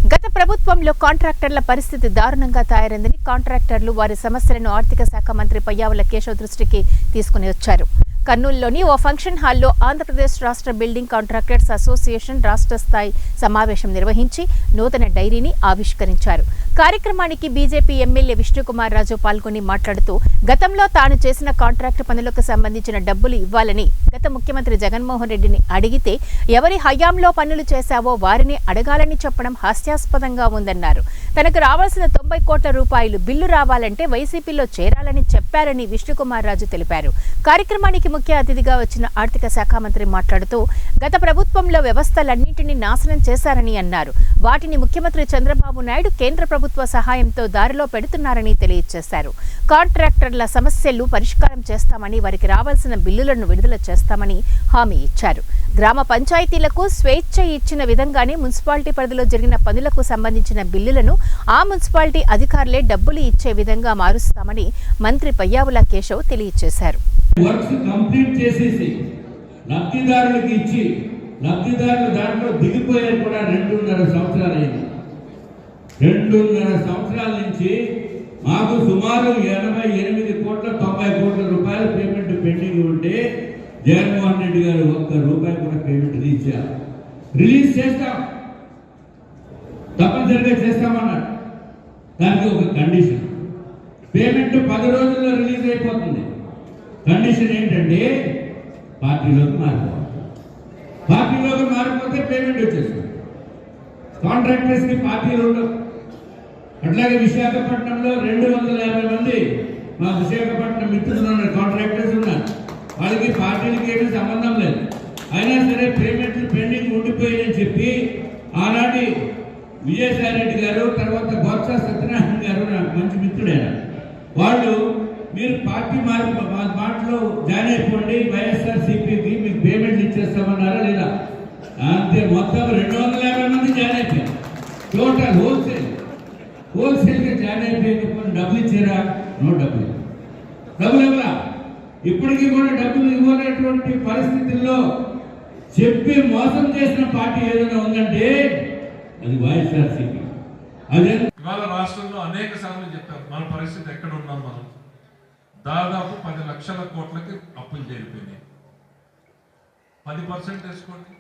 గత ప్రభుత్వంలో కాంట్రాక్టర్ల పరిస్థితి దారుణంగా తయారైందని కాంట్రాక్టర్లు వారి సమస్యలను ఆర్థిక శాఖ మంత్రి పయ్యావుల కేశవ్ దృష్టికి తీసుకుని వచ్చారు. కర్నూలులోని ఓ ఫంక్షన్ హాల్లో ఆంధ్రప్రదేశ్ రాష్ట్ర బిల్డింగ్ కాంట్రాక్టర్స్ అసోసియేషన్ రాష్ట్ర స్థాయి సమావేశం నిర్వహించి నూతన డైరీని ఆవిష్కరించారు. కార్యక్రమానికి బీజేపీ ఎమ్మెల్యే విష్ణుకుమార్ రాజు పాల్గొని మాట్లాడుతూ గతంలో తాను చేసిన కాంట్రాక్టు పనులకు సంబంధించిన డబ్బులు ఇవ్వాలని గత ముఖ్యమంత్రి జగన్మోహన్ రెడ్డిని అడిగితే ఎవరి హయాంలో పనులు చేశావో వారిని అడగాలని చెప్పడం హాస్యాస్పదంగా ఉందన్నారు. తనకు రావాల్సిన 90 కోట్ల రూపాయలు బిల్లు రావాలంటే వైసీపీలో చేరాలని చెప్పారని విష్ణుకుమార్ రాజు తెలిపారు. కార్యక్రమానికి ముఖ్య అతిథిగా వచ్చిన ఆర్థిక శాఖ మంత్రి మాట్లాడుతూ గత ప్రభుత్వంలో వ్యవస్థలన్నింటినీ నాశనం చేశారని అన్నారు. వాటిని ముఖ్యమంత్రి చంద్రబాబు నాయుడు కేంద్ర ప్రభుత్వ సహాయంతో దారిలో పెడుతున్నారని తెలియజేశారు. కాంట్రాక్టర్ల సమస్యలు పరిష్కారం చేస్తామని, వారికి రావాల్సిన బిల్లులను విడుదల చేస్తామని హామీ ఇచ్చారు. గ్రామ పంచాయతీలకు స్వేచ్ఛ ఇచ్చిన విధంగానే మున్సిపాలిటీ పరిధిలో జరిగిన పనులకు సంబంధించిన బిల్లులను ఆ మున్సిపాలిటీ అధికారులే డబ్బులు ఇచ్చే విధంగా మారుస్తామని మంత్రి పయ్యావుల కేశవ్ తెలియజేశారు. వర్క్స్ కంప్లీట్ చేసేసి లబ్ధిదారులకు ఇచ్చి లబ్ధిదారులు దాంట్లో దిగిపోయారు కూడా 2.5 సంవత్సరాలైంది. 2.5 సంవత్సరాల నుంచి మాకు సుమారు 88 కోట్ల 90 కోట్ల రూపాయల పేమెంట్ పెండింగ్ ఉంటే జగన్మోహన్ రెడ్డి గారు ₹1 కూడా పేమెంట్ రిలీజ్ చేస్తాం, తప్పనిసరిగా చేస్తామన్నారు. దానికి ఒక కండిషన్, పేమెంట్ 10 రోజుల్లో రిలీజ్ అయిపోతుంది. కండిషన్ ఏంటంటే పార్టీలోకి మారిపోవాలి. పార్టీలోకి మారిపోతే పేమెంట్ వచ్చేస్తుంది. కాంట్రాక్టర్స్కి పార్టీలు ఉండవు. అట్లాగే విశాఖపట్నంలో 250 మంది మా విశాఖపట్నం మిత్రులు ఉన్నారు, కాంట్రాక్టర్స్ ఉన్నారు. వాళ్ళకి పార్టీలకి ఏమీ సంబంధం లేదు. అయినా సరే పేమెంట్లు పెండింగ్ ఉండిపోయాయని చెప్పి ఆనాటి విజయసాయి రెడ్డి గారు, తర్వాత బొత్స సత్యనారాయణ గారు నాకు మంచి మిత్రుడైన వాళ్ళు, మీరు పార్టీ మాటలో జాయిన్ అయిపోండి, వైఎస్ఆర్సీపీకి మీకు పేమెంట్లు ఇచ్చేస్తామన్నారా లేదా? అంతే, మొత్తం 250 మంది జాయిన్ అయిపోయారు. టోటల్ హోల్సేల్గా జాయిన్ అయిపోయిన డబ్బులు ఇచ్చారా? నో డబ్బులు ఇవ్వరా. ఇప్పటికీ కూడా డబ్బులు ఇవ్వనటువంటి పరిస్థితుల్లో చెప్పి మోసం చేసిన పార్టీ ఏదైనా ఉందంటే అది వైఎస్ఆర్సీపీ. అదే ఇవాళ రాష్ట్రంలో అనేక సార్లు చెప్పారు మన పరిస్థితి ఎక్కడ ఉన్నాం. మనం దాదాపు 10 లక్షల కోట్లకి అప్పులు చేరిపోయినాయి. 10% వేసుకోండి,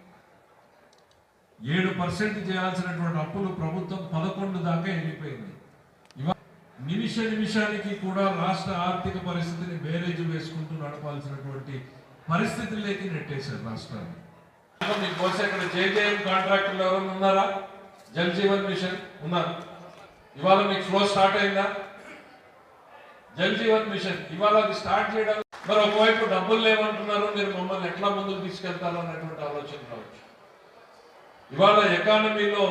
7% చేయాల్సినటువంటి అప్పులు ప్రభుత్వం 11 దాకా వెళ్ళిపోయింది. నిమిషానికి కూడా రాష్ట్ర ఆర్థిక పరిస్థితిని బేరేజ్ వేసుకుంటూ నడపాల్సినటువంటి పరిస్థితుల్లోకి నెట్టేశారు రాష్ట్రాన్ని. మీకోసం ఇక్కడ జేజేఎం కాంట్రాక్టర్లు ఎవరైనా ఉన్నారా? జల్ జీవన్ మిషన్ ఉన్నారు. ఇవాళ మీకు ఫ్లో స్టార్ట్ అయిందా? జల్ జీవన్ మిషన్ ఇవాళ అది స్టార్ట్ చేయడం. మరి ఒకవైపు డబ్బులు లేవంటున్నారు, మీరు మమ్మల్ని ఎట్లా ముందుకు తీసుకెళ్తారు అనేటువంటి ఆలోచన రావచ్చు. ఇవాళ ఎకానమీలో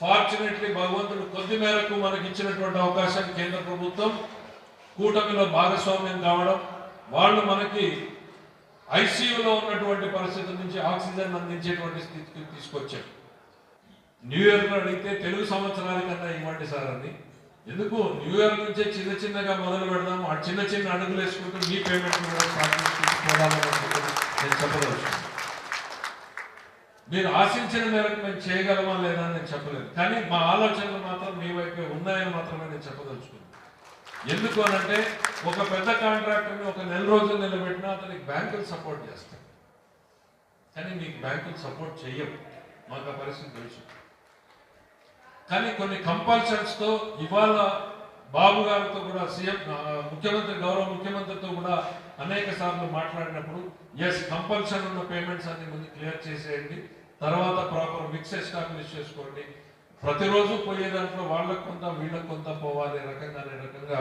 ఫార్చునేట్లీ భగవంతుడు కొద్ది మేరకు మనకి ఇచ్చినటువంటి అవకాశం, కేంద్ర ప్రభుత్వం కూటమిలో భాగస్వామ్యం కావడం, వాళ్ళు మనకి ఐసీయూలో ఉన్నటువంటి పరిస్థితుల నుంచి ఆక్సిజన్ అందించేటువంటి స్థితికి తీసుకొచ్చారు. న్యూ ఇయర్ అడిగితే తెలుగు సంవత్సరానికన్నా ఇవ్వండి సార్ అని. ఎందుకు న్యూ ఇయర్ నుంచే చిన్నగా మొదలు పెడదాము, ఆ చిన్న అడుగులు వేసుకుంటూ మీ పేమెంట్ కూడా నేను చెప్పదలుచుకున్నాను. మీరు ఆశించిన మేరకు మేము చేయగలమా లేదా అని నేను చెప్పలేదు, కానీ మా ఆలోచనలు మాత్రం మీ వైపే ఉన్నాయని మాత్రమే నేను చెప్పదలుచుకున్నాను. ఎందుకు అనంటే ఒక పెద్ద కాంట్రాక్టర్ని ఒక 1 నెల రోజులు నిలబెట్టినా అతనికి బ్యాంకులు సపోర్ట్ చేస్తాయి, కానీ మీకు బ్యాంకులు సపోర్ట్ చెయ్యవు. మాకు ఆ పరిస్థితి తెలుసు. కానీ కొన్ని కంపల్షన్స్తో ఇవాళ బాబు గారితో కూడా సీఎం గౌరవ ముఖ్యమంత్రితో కూడా అనేక సార్లు మాట్లాడినప్పుడు, ఎస్ కంపల్షన్ ఉన్న పేమెంట్స్ అన్ని ముందు క్లియర్ చేసేయండి, తర్వాత ప్రాపర్ మిక్స్ ఎస్టాబ్లిష్ చేసుకోండి, ప్రతిరోజు పోయే దాంట్లో వాళ్ళకు కొంత వీళ్ళకు కొంత పోవాలి రకంగా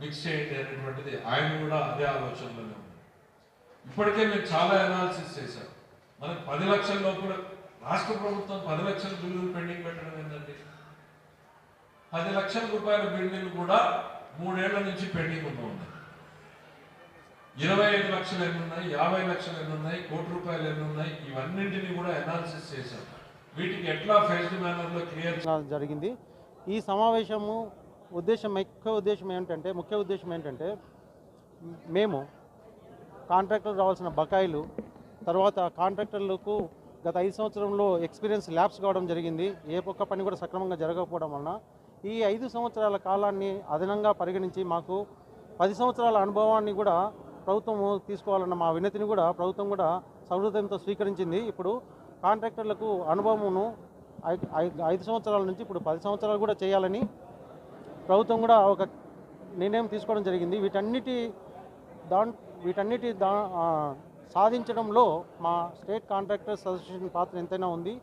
మిక్స్ చేయండి అనేటువంటిది ఆయన కూడా అదే ఆలోచనలోనే ఉంది. ఇప్పటికే మేము చాలా అనాలిసిస్ చేశాం. మనకు 10 లక్షల లోపల రాష్ట్ర ప్రభుత్వం 10 లక్షల బిల్లులు పెండింగ్ పెట్టడం ఏంటండి? 10 లక్షల రూపాయల బిల్లులు కూడా 3 ఏళ్ల నుంచి పెండింగ్ ఉన్నాయి. 25 లక్షలు ఎన్నున్నాయి, 50 లక్షలు ఎన్నున్నాయి, ₹1 కోటి ఎన్నున్నాయి, ఇవన్నింటినీ కూడా అనాలిసిస్ చేశాం. వీటికి ఎట్లా ఫేస్డ్ మేనర్లో క్లియర్ జరిగింది. ఈ సమావేశము ముఖ్య ఉద్దేశం ఏంటంటే మేము కాంట్రాక్టర్లు రావాల్సిన బకాయిలు, తర్వాత కాంట్రాక్టర్లకు గత 5 సంవత్సరంలో ఎక్స్పీరియన్స్ ల్యాబ్స్ కావడం జరిగింది. ఏ ఒక్క పని కూడా సక్రమంగా జరగకపోవడం వలన ఈ 5 సంవత్సరాల కాలాన్ని అదనంగా పరిగణించి మాకు 10 సంవత్సరాల అనుభవాన్ని కూడా ప్రభుత్వం తీసుకోవాలన్న మా వినతిని కూడా ప్రభుత్వం కూడా సౌహృదయంతో స్వీకరించింది. ఇప్పుడు కాంట్రాక్టర్లకు అనుభవమును 5 సంవత్సరాల నుంచి ఇప్పుడు 10 సంవత్సరాలు కూడా చేయాలని ప్రభుత్వం కూడా ఒక నిర్ణయం తీసుకోవడం జరిగింది. వీటన్నిటి సాధించడంలో మా స్టేట్ కాంట్రాక్టర్స్ అసోసియేషన్ పాత్ర ఎంతైనా ఉంది.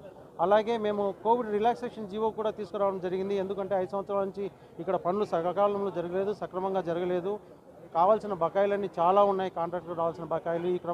అలాగే మేము కోవిడ్ రిలాక్సేషన్ జీవో కూడా తీసుకురావడం జరిగింది. ఎందుకంటే 5 సంవత్సరాల నుంచి ఇక్కడ పనులు సకాలంలో జరగలేదు, సక్రమంగా జరగలేదు. కావాల్సిన బకాయిలన్నీ చాలా ఉన్నాయి, కాంట్రాక్టర్ రావాల్సిన బకాయిలు. ఈ క్రమం